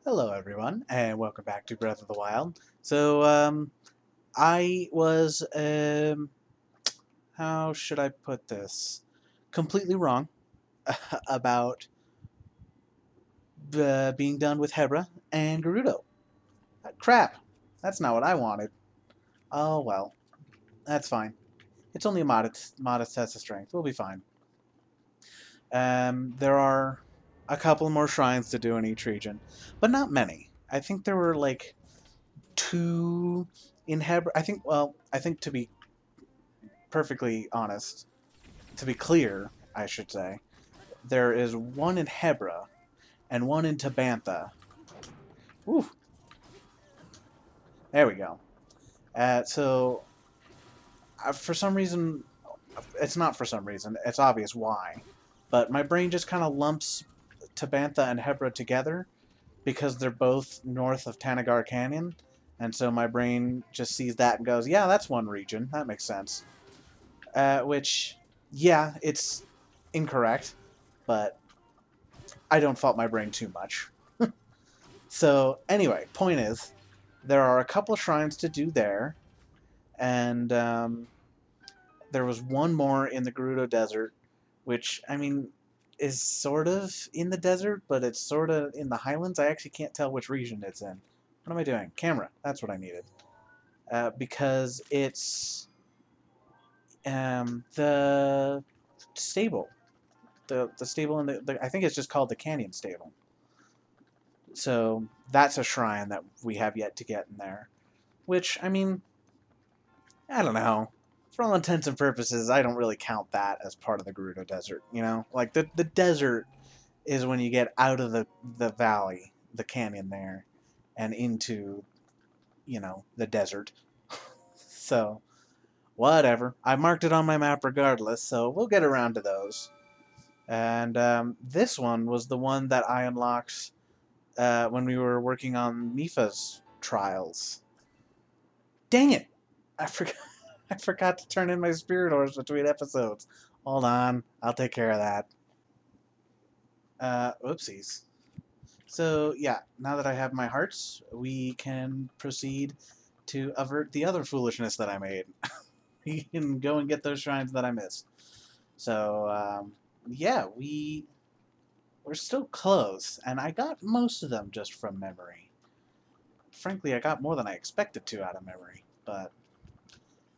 Hello everyone, and welcome back to Breath of the Wild. I was, how should I put this? Completely wrong about being done with Hebra and Gerudo. Crap, that's not what I wanted. Oh well, that's fine. It's only a modest test of strength. We'll be fine. There are a couple more shrines to do in each region, but not many. I think there were like two in Hebra. I think to be perfectly honest, to be clear, I should say, there is one in Hebra and one in Tabantha. Ooh, there we go. For some reason, it's not for some reason, it's obvious why, but my brain just kind of lumps Tabantha and Hebra together because they're both north of Tanagar Canyon, and so my brain just sees that and goes, yeah, that's one region, that makes sense. Which, yeah, it's incorrect, but I don't fault my brain too much. So, anyway, point is, there are a couple of shrines to do there, and there was one more in the Gerudo Desert, which, I mean, is sort of in the desert, but it's sort of in the highlands. I actually can't tell which region it's in. What am I doing? Camera. That's what I needed. Because it's the stable. The stable in I think it's just called the Canyon Stable. So that's a shrine that we have yet to get in there. Which, I mean, I don't know. For all intents and purposes, I don't really count that as part of the Gerudo Desert, you know? Like, the desert is when you get out of the valley, the canyon there, and into, the desert. So, whatever. I marked it on my map regardless, so we'll get around to those. And this one was the one that I unlocked when we were working on Mifa's trials. Dang it! I forgot. I forgot to turn in my spirit ores between episodes. Hold on, I'll take care of that. Whoopsies. So yeah, now that I have my hearts, we can proceed to avert the other foolishness that I made. We can go and get those shrines that I missed. So yeah, we're still close, and I got most of them just from memory. Frankly, I got more than I expected to out of memory, but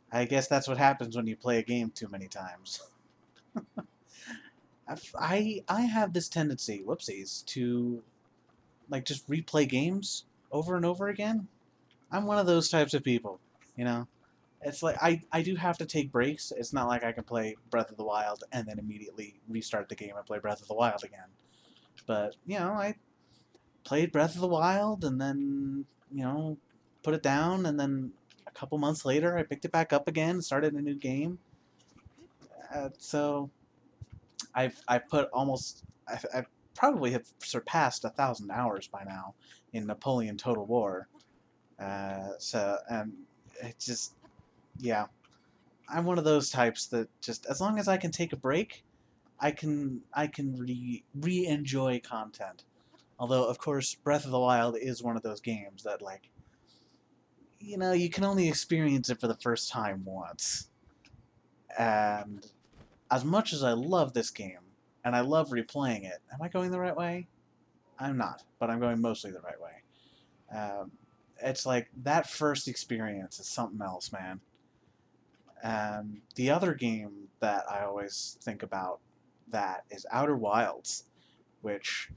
I guess that's what happens when you play a game too many times. I have this tendency, whoopsies, to like just replay games over and over again. I'm one of those types of people, you know. It's like I do have to take breaks. It's not like I can play Breath of the Wild and then immediately restart the game and play Breath of the Wild again. But, I played Breath of the Wild and then, put it down, and then a couple months later I picked it back up again, started a new game. So I've put almost I probably have surpassed 1,000 hours by now in Napoleon Total War. And it just, yeah, I'm one of those types that just as long as I can take a break, I can re-enjoy content. Although of course Breath of the Wild is one of those games that, like, you can only experience it for the first time once. And as much as I love this game and I love replaying it, am I going the right way? I'm not, but I'm going mostly the right way. Um, it's like that first experience is something else, man. The other game that I always think about that is Outer Wilds, which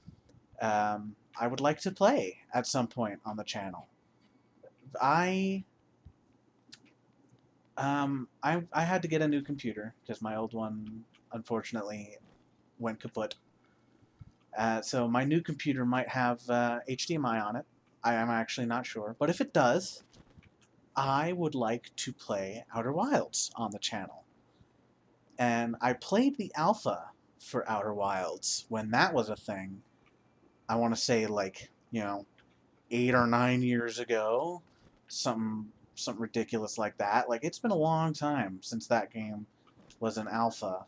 I would like to play at some point on the channel. I I had to get a new computer because my old one unfortunately went kaput. So my new computer might have HDMI on it. I am actually not sure, but if it does, I would like to play Outer Wilds on the channel. And I played the alpha for Outer Wilds when that was a thing. I want to say, like, 8 or 9 years ago, something ridiculous like that. Like, it's been a long time since that game was an alpha.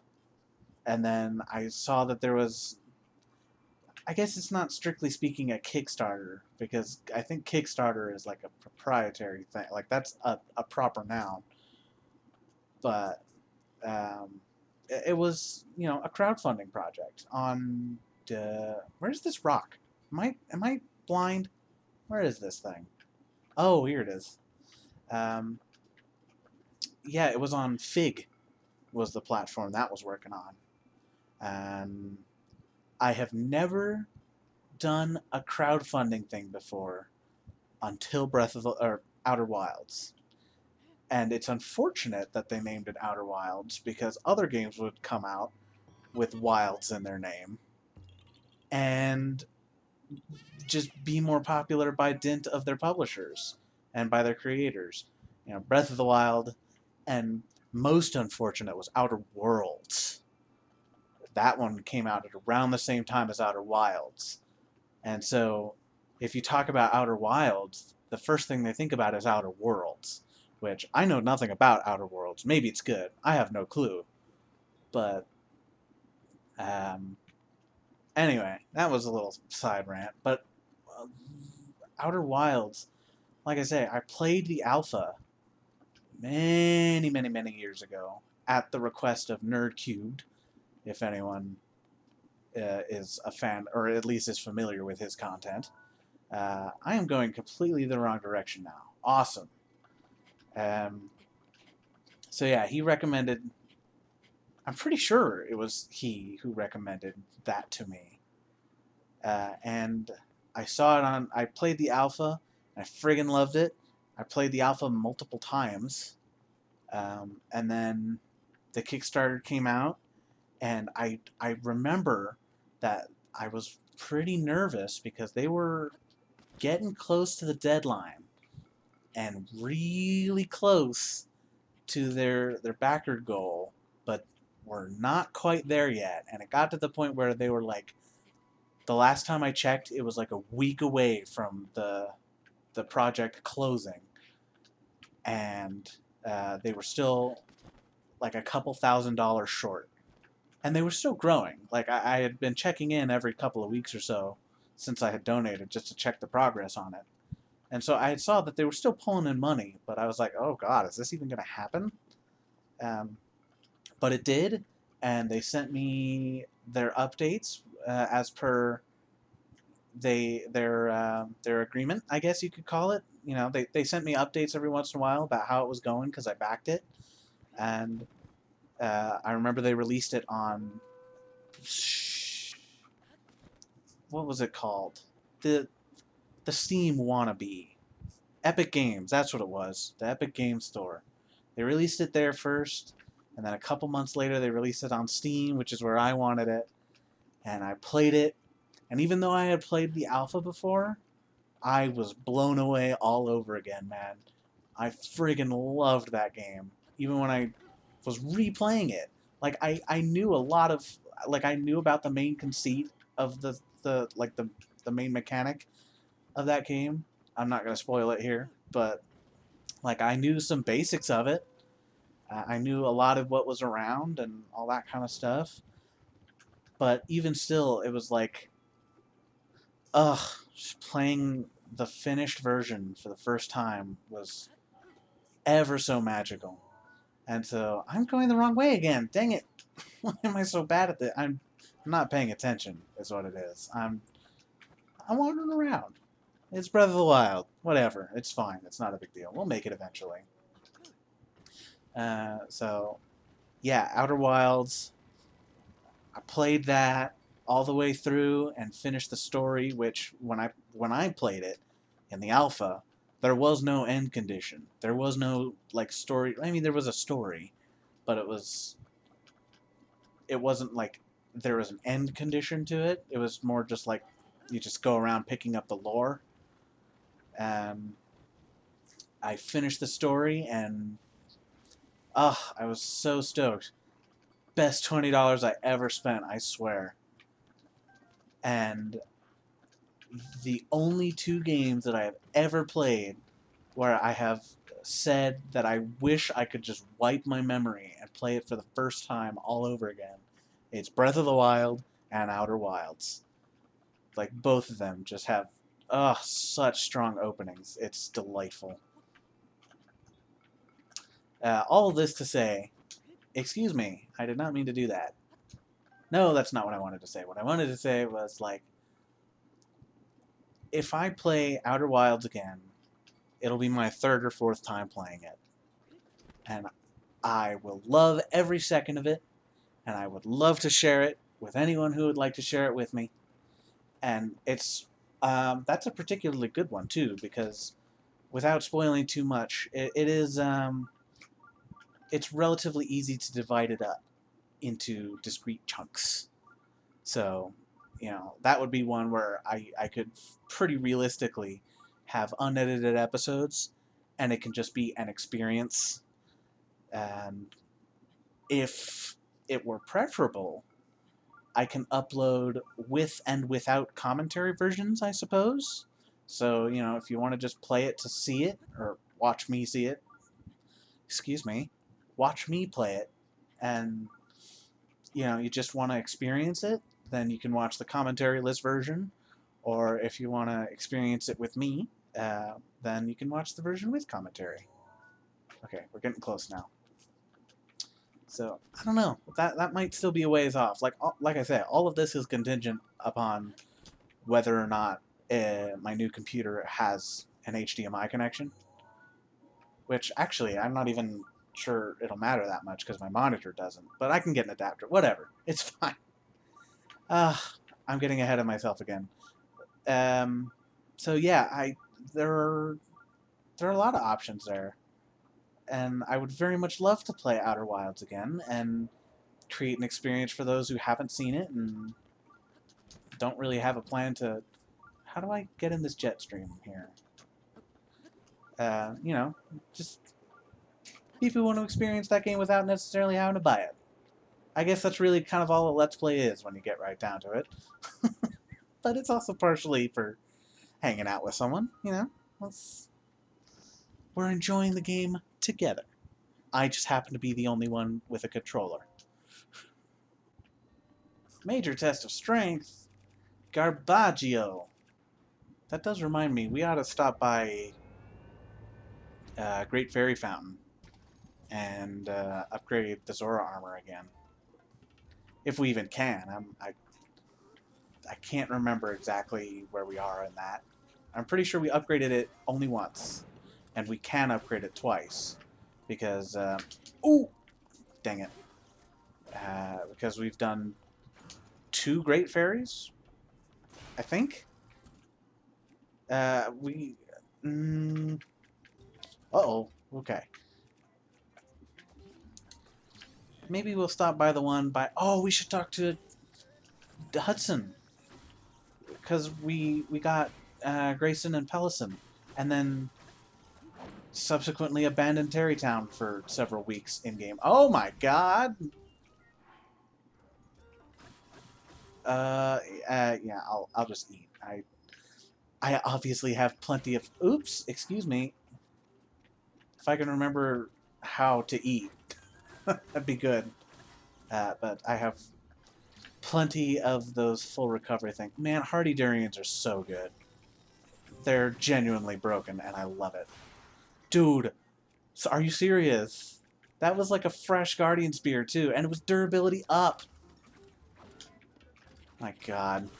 And then I saw that there was I guess it's not strictly speaking a Kickstarter, because I think Kickstarter is like a proprietary thing. Like that's a proper noun. But it was, a crowdfunding project on where's this rock? Am I blind? Where is this thing? Oh, here it is. Um, yeah, it was on Fig, was the platform that was working on. And I have never done a crowdfunding thing before until Breath of the or Outer Wilds. And it's unfortunate that they named it Outer Wilds, because other games would come out with wilds in their name and just be more popular by dint of their publishers and by their creators. Breath of the Wild, and most unfortunate was Outer Worlds. That one came out at around the same time as Outer Wilds. And so, if you talk about Outer Wilds, the first thing they think about is Outer Worlds, which I know nothing about Outer Worlds. Maybe it's good. I have no clue. But, anyway, that was a little side rant. But uh, Outer Wilds, like I say, I played the alpha many, many, many years ago at the request of Nerd Cubed, if anyone is a fan, or at least is familiar with his content. I am going completely the wrong direction now. Awesome. Um, so yeah, he recommended. I'm pretty sure it was he who recommended that to me, and I saw it on. I played the alpha. And I friggin' loved it. I played the alpha multiple times, and then the Kickstarter came out, and I remember that I was pretty nervous because they were getting close to the deadline and really close to their backer goal, but we're not quite there yet. And it got to the point where they were like, the last time I checked, it was like a week away from the project closing, and they were still like a couple $1,000s short, and they were still growing. Like I had been checking in every couple of weeks or so since I had donated, just to check the progress on it. And so I saw that they were still pulling in money, but I was like, oh God, is this even going to happen? Um, but it did, and they sent me their updates as per their agreement, I guess you could call it. They sent me updates every once in a while about how it was going because I backed it, and I remember they released it on, what was it called? The Steam wannabe. Epic Games, that's what it was. The Epic Games Store. They released it there first, and then a couple months later they released it on Steam, which is where I wanted it. And I played it, and even though I had played the alpha before, I was blown away all over again, man. I friggin' loved that game. Even when I was replaying it. Like I knew a lot of I knew about the main conceit of the main mechanic of that game. I'm not gonna spoil it here, but I knew some basics of it. I knew a lot of what was around and all that kind of stuff. But even still, it was like, ugh, just playing the finished version for the first time was ever so magical. And so I'm going the wrong way again. Dang it! Why am I so bad at this? I'm not paying attention. Is what it is. I'm wandering around. It's Breath of the Wild. Whatever. It's fine. It's not a big deal. We'll make it eventually. So, yeah, Outer Wilds. I played that all the way through and finished the story. Which when I played it in the alpha, there was no end condition. There was no story. I mean, there was a story, but it wasn't like there was an end condition to it. It was more just like you just go around picking up the lore. Um, I finished the story, and I was so stoked. Best $20 I ever spent, I swear. And the only two games that I have ever played where I have said that I wish I could just wipe my memory and play it for the first time all over again. It's Breath of the Wild and Outer Wilds. Like, both of them just have, such strong openings. It's delightful. All of this to say, excuse me, I did not mean to do that. No, that's not what I wanted to say. What I wanted to say was, like, if I play Outer Wilds again, it'll be my third or fourth time playing it. And I will love every second of it, and I would love to share it with anyone who would like to share it with me. And it's that's a particularly good one too, because without spoiling too much, it is it's relatively easy to divide it up into discrete chunks. So, that would be one where I could pretty realistically have unedited episodes, and it can just be an experience. And if it were preferable, I can upload with and without commentary versions, I suppose. So, if you want to just play it to see it, or watch me see it, excuse me, watch me play it, and, you just want to experience it, then you can watch the commentary list version. Or if you want to experience it with me, then you can watch the version with commentary. Okay, we're getting close now. So, I don't know. That might still be a ways off. Like I said, all of this is contingent upon whether or not my new computer has an HDMI connection. Which, actually, I'm not even sure it'll matter that much because my monitor doesn't. But I can get an adapter. Whatever. It's fine. I'm getting ahead of myself again. So yeah, there are a lot of options there. And I would very much love to play Outer Wilds again and create an experience for those who haven't seen it and don't really have a plan to... How do I get in this jet stream here? Just people who want to experience that game without necessarily having to buy it. I guess that's really kind of all a Let's Play is when you get right down to it. But it's also partially for hanging out with someone, We're enjoying the game together. I just happen to be the only one with a controller. Major test of strength. Garbaggio. That does remind me, we ought to stop by Great Fairy Fountain and upgrade the Zora armor again. If we even can. I can't remember exactly where we are in that. I'm pretty sure we upgraded it only once. And we can upgrade it twice. Because, ooh! Dang it. Because we've done 2 Great Fairies, I think. Uh-oh. Okay. Maybe we'll stop by the one by... Oh, we should talk to Hudson. Because we got Grayson and Pellison. And then subsequently abandoned Terrytown for several weeks in-game. Oh my god! Yeah, I'll just eat. I obviously have plenty of... Oops, excuse me. If I can remember how to eat, that'd be good. But I have plenty of those full recovery things. Man, Hardy Durians are so good. They're genuinely broken, and I love it. Dude, so are you serious? That was like a fresh Guardian Spear, too, and it was durability up. My god.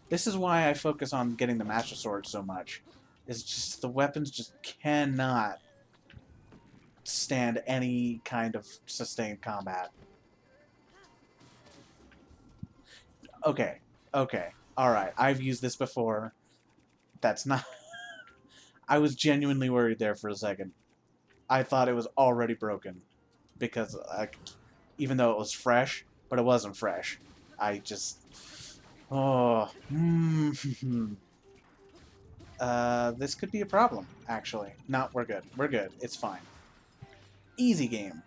This is why I focus on getting the Master Sword so much. It's just the weapons just cannot stand any kind of sustained combat. Okay. Alright, I've used this before. That's not... I was genuinely worried there for a second. I thought it was already broken. Because, even though it was fresh, but it wasn't fresh. I just... Oh. This could be a problem, actually. No, we're good. We're good. It's fine. Easy game.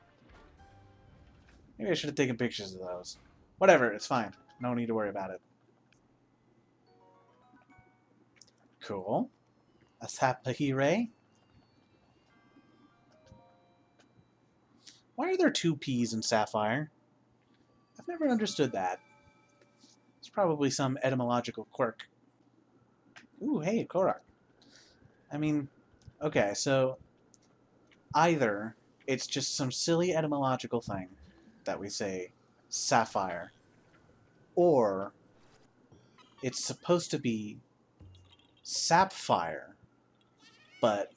Maybe I should have taken pictures of those. Whatever, it's fine. No need to worry about it. Cool. A Sapahire. Why are there 2 P's in Sapphire? I've never understood that. It's probably some etymological quirk. Ooh, hey, Korak. I mean, okay, so either it's just some silly etymological thing that we say sapphire, or it's supposed to be sapphire, but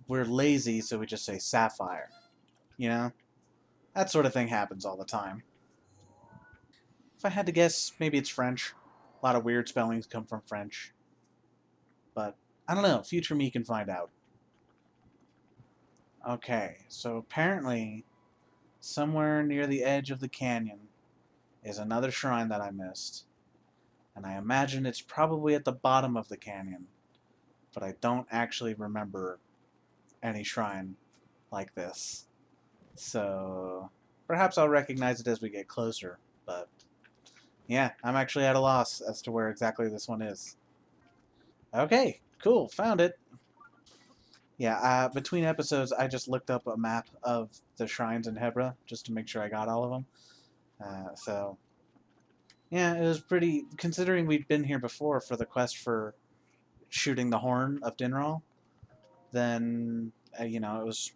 we're lazy, so we just say sapphire. You know? That sort of thing happens all the time. If I had to guess, maybe it's French. A lot of weird spellings come from French. But I don't know. Future me can find out. Okay, so apparently somewhere near the edge of the canyon is another shrine that I missed. And I imagine it's probably at the bottom of the canyon. But I don't actually remember any shrine like this. So perhaps I'll recognize it as we get closer. But yeah, I'm actually at a loss as to where exactly this one is. Okay, cool, found it. Yeah, between episodes, I just looked up a map of the shrines in Hebra just to make sure I got all of them. So, yeah, it was pretty. Considering we'd been here before for the quest for shooting the horn of Dinral, then you know it was.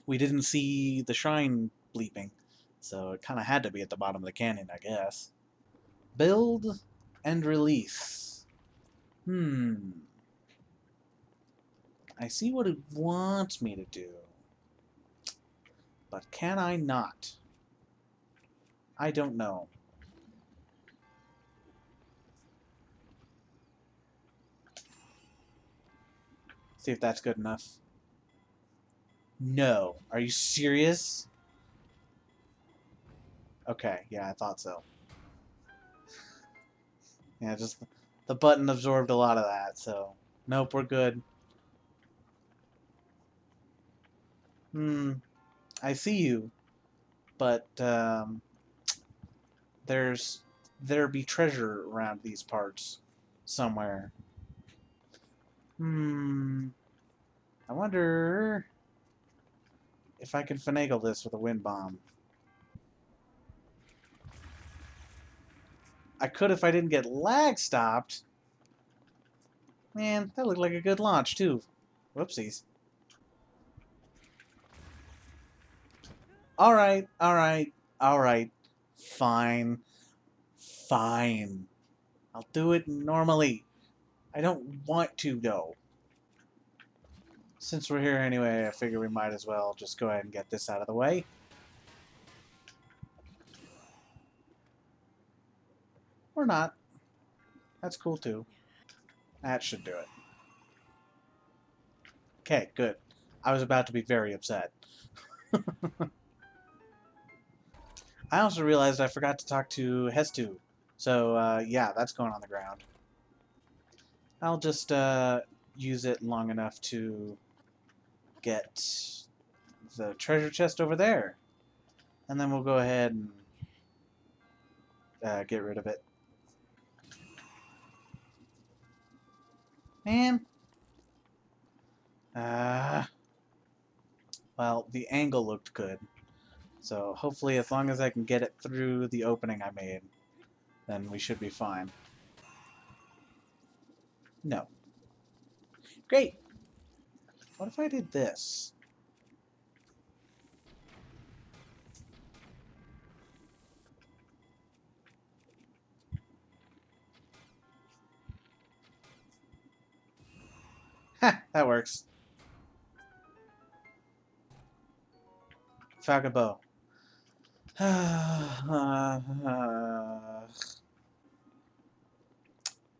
We didn't see the shrine bleeping, so it kind of had to be at the bottom of the canyon, I guess. Build and release. I see what it wants me to do. But can I not? I don't know. See if that's good enough. No. Are you serious? Okay, yeah, I thought so. Yeah, just the button absorbed a lot of that, so nope, we're good. I see you, but there be treasure around these parts somewhere. I wonder if I can finagle this with a wind bomb. I could if I didn't get lag stopped. Man, that looked like a good launch, too. Whoopsies. Alright, alright, alright. Fine. Fine. I'll do it normally. I don't want to, though. Since we're here anyway, I figure we might as well just go ahead and get this out of the way. Or not. That's cool, too. That should do it. Okay, good. I was about to be very upset. I also realized I forgot to talk to Hestu. So, yeah, that's going on the ground. I'll just use it long enough to get the treasure chest over there. And then we'll go ahead and get rid of it. Man. Well, the angle looked good. So hopefully as long as I can get it through the opening I made, then we should be fine. No. Great! What if I did this? Ha! That works. Falcon bow.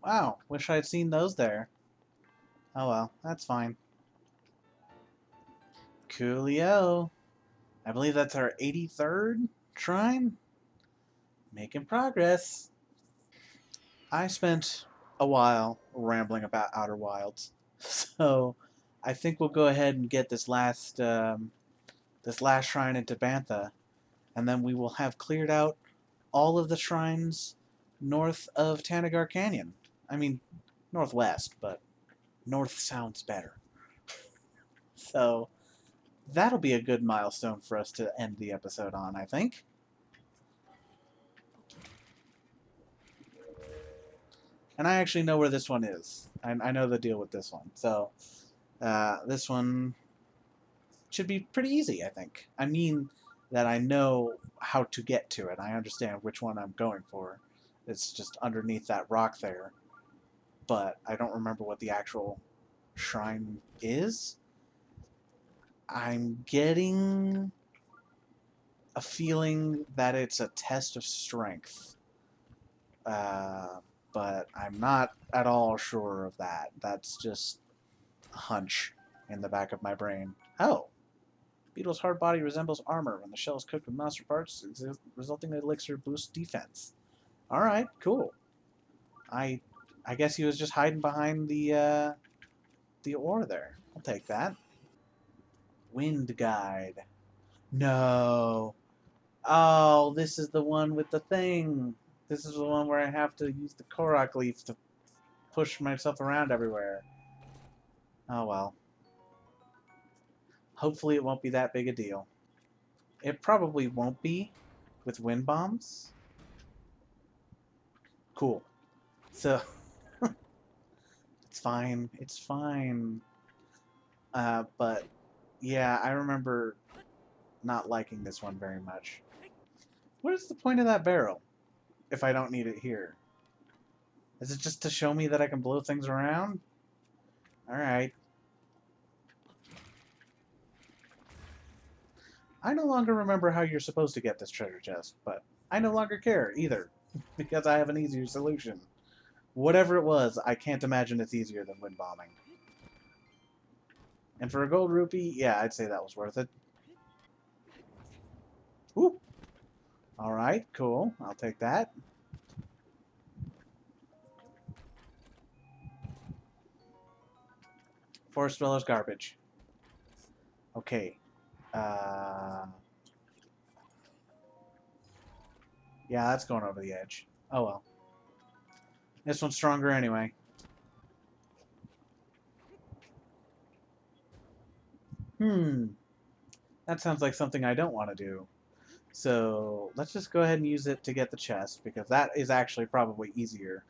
Wow, wish I'd seen those there. Oh well, that's fine. Coolio. I believe that's our 83rd shrine. Making progress. I spent a while rambling about Outer Wilds, so I think we'll go ahead and get this last shrine into Bantha, and then we will have cleared out all of the shrines north of Tanagar Canyon. I mean, northwest, but north sounds better. So that'll be a good milestone for us to end the episode on, I think. And I actually know where this one is. I know the deal with this one. So this one should be pretty easy, I think. I mean that I know how to get to it. I understand which one I'm going for. It's just underneath that rock there. But I don't remember what the actual shrine is. I'm getting a feeling that it's a test of strength. Uh, but I'm not at all sure of that. That's just a hunch in the back of my brain. Oh, Beetle's hard body resembles armor when the shell is cooked with monster parts, resulting in elixir boosts defense. Alright, cool. I I guess he was just hiding behind the ore there. I'll take that. Wind guide. No. Oh, this is the one with the thing. This is the one where I have to use the Korok leaf to push myself around everywhere. Oh well. Hopefully it won't be that big a deal. It probably won't be with wind bombs. Cool. So, it's fine. It's fine. But, yeah, I remember not liking this one very much. What is the point of that barrel if I don't need it here? Is it just to show me that I can blow things around? Alright. I no longer remember how you're supposed to get this treasure chest, but I no longer care either, because I have an easier solution. Whatever it was, I can't imagine it's easier than wind bombing. And for a gold rupee, yeah, I'd say that was worth it. Ooh. Alright, cool. I'll take that. Forest Dweller's garbage. Okay. Yeah, that's going over the edge. Oh well. This one's stronger anyway. That sounds like something I don't want to do. So let's just go ahead and use it to get the chest, because that is actually probably easier.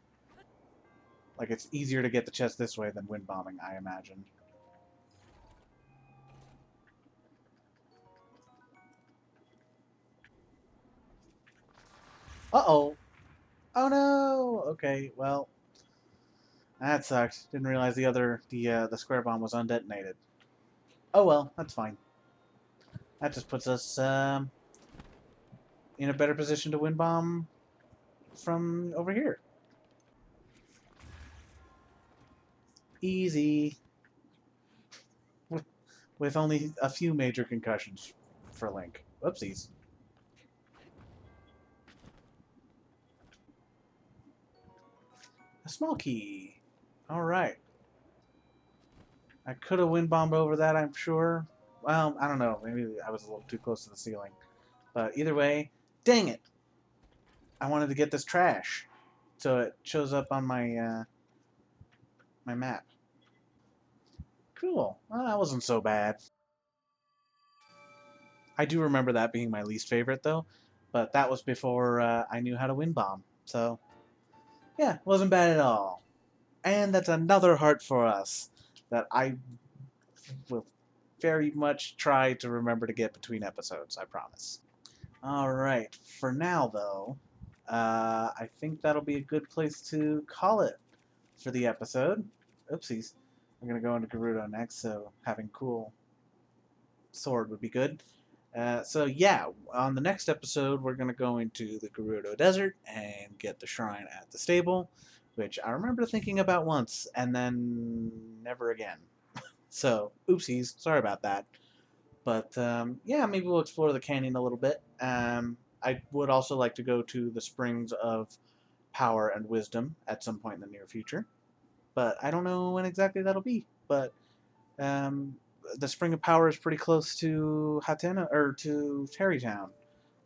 Like, it's easier to get the chest this way than wind bombing, I imagine. Uh-oh. Oh no! Okay, well, that sucked. Didn't realize the square bomb was undetonated. Oh well, that's fine. That just puts us in a better position to wind bomb from over here. Easy. With only a few major concussions for Link. Whoopsies. A small key. Alright. I could have wind bombed over that, I'm sure. Well, I don't know. Maybe I was a little too close to the ceiling. But either way, dang it! I wanted to get this trash. So it shows up on my map. Cool. Well, that wasn't so bad. I do remember that being my least favorite, though. But that was before I knew how to wind bomb. So, yeah, wasn't bad at all. And that's another heart for us that I will very much try to remember to get between episodes, I promise. Alright, for now though, I think that'll be a good place to call it for the episode. Oopsies. I'm going to go into Gerudo next, so having cool sword would be good. So yeah, on the next episode, we're going to go into the Gerudo Desert and get the shrine at the stable, which I remember thinking about once, and then never again. So, oopsies, sorry about that. But yeah, maybe we'll explore the canyon a little bit. I would also like to go to the springs of power and wisdom at some point in the near future, but I don't know when exactly that'll be. But um, the spring of power is pretty close to Hatena or to Terrytown,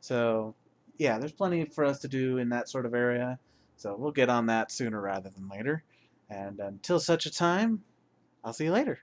so yeah, there's plenty for us to do in that sort of area. So we'll get on that sooner rather than later. And until such a time, I'll see you later.